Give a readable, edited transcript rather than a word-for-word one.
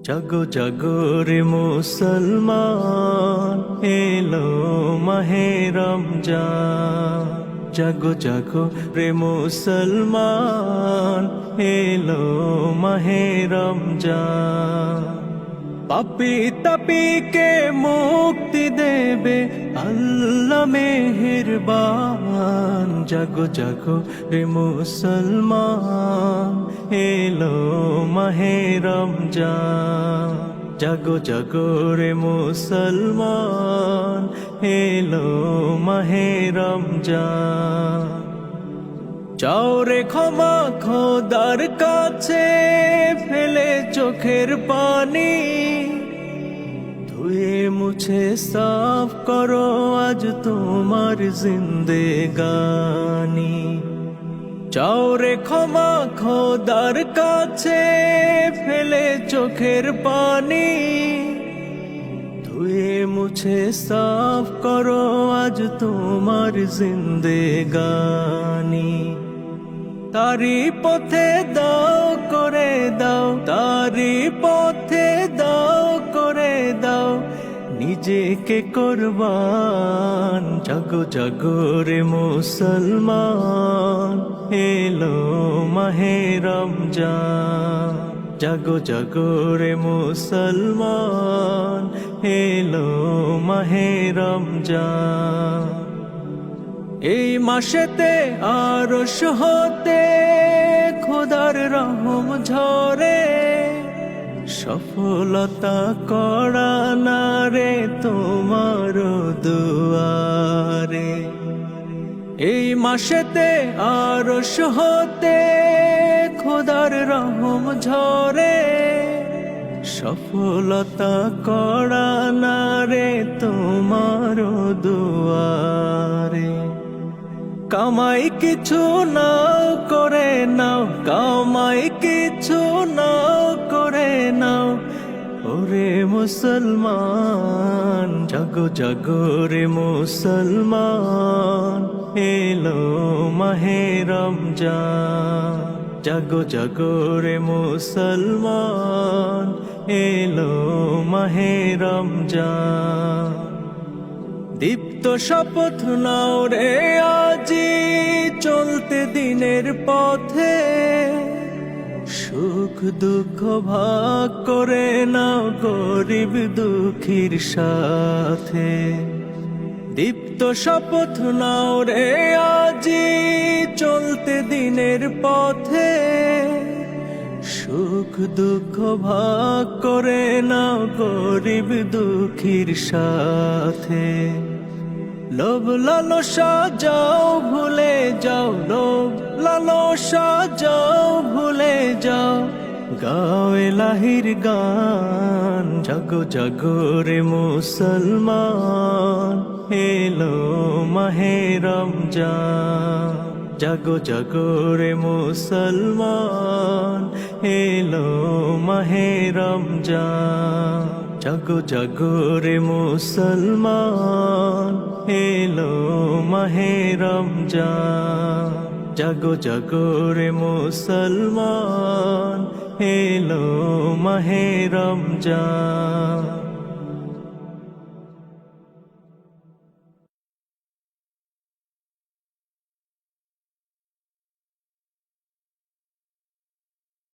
জাগো জাগো রে মুসলমান, এলো মাহে রমজান। জাগো জাগো রে মুসলমান, এলো মাহে রমজান। পাপী তাপীকে মুক্তি দেবে আল্লাহ মেহেরবান। জাগো জাগো রে মুসলমান, এলো মাহে রমজান। জাগো জাগো রে মুসলমান, এলো মাহে রমজান। চাও রে ক্ষমা খোদার কাছে, ফেলে চোখের পানি, ধুয়ে মুছে সাফ করো আজ তোমার জিন্দেগানি। চাও রে ক্ষমা খোদার কাছে, ফেলে চোখের পানি, ধুয়ে মুছে সাফ করো আজ তোমার জিন্দেগানি। তারি পথে দাও করে দাও, তারি পথে দাও করে দাও নিজেকে কুরবান। জাগো জাগো রে মুসলমান, এলো মাহে রমজান। জাগো জাগো রে মুসলমান, এলো মাহে রমজান। এই মাসেতে আরশ হতে খোদার রহম ঝরে, সফলতা করা না রে তোমার দুয়ারে। এই মাসেতে আরশ হতে খোদার রহম ঝরে, সফলতা করা না রে তোমার দুয়ারে। কামাই কিছু নাও করে নাও, কামাই কিছু নাও করে নাও ওরে মুসলমান। জাগো জাগো রে মুসলমান, এলো মাহে রমজান। জাগো জাগো রে মুসলমান, এলো মাহে রমজান। দীপ্ত শপথ নাও রে আজি চলতে দিনের পথে, সুখ দুঃখ ভাগ করে নাও গরিব দুঃখীর সাথে। দীপ্ত শপথ নাও রে আজি চলতে দিনের পথে, সুখ দুঃখ ভাগ করে নাও গরিব দুঃখীর সাথে। লোভ লালসা যাও ভুলে যাও, লোভ লালসা যাও ভুলে যাও, গাও এলাহির গান। জাগো জাগো রে মুসলমান, এলো মাহে রমজান। জাগো জাগো রে মুসলমান, এলো মাহে রমজান। জাগো জাগো রে মুসলমান, এলো মাহে রমজান। জাগো জাগো রে মুসলমান, এলো মাহে রমজান।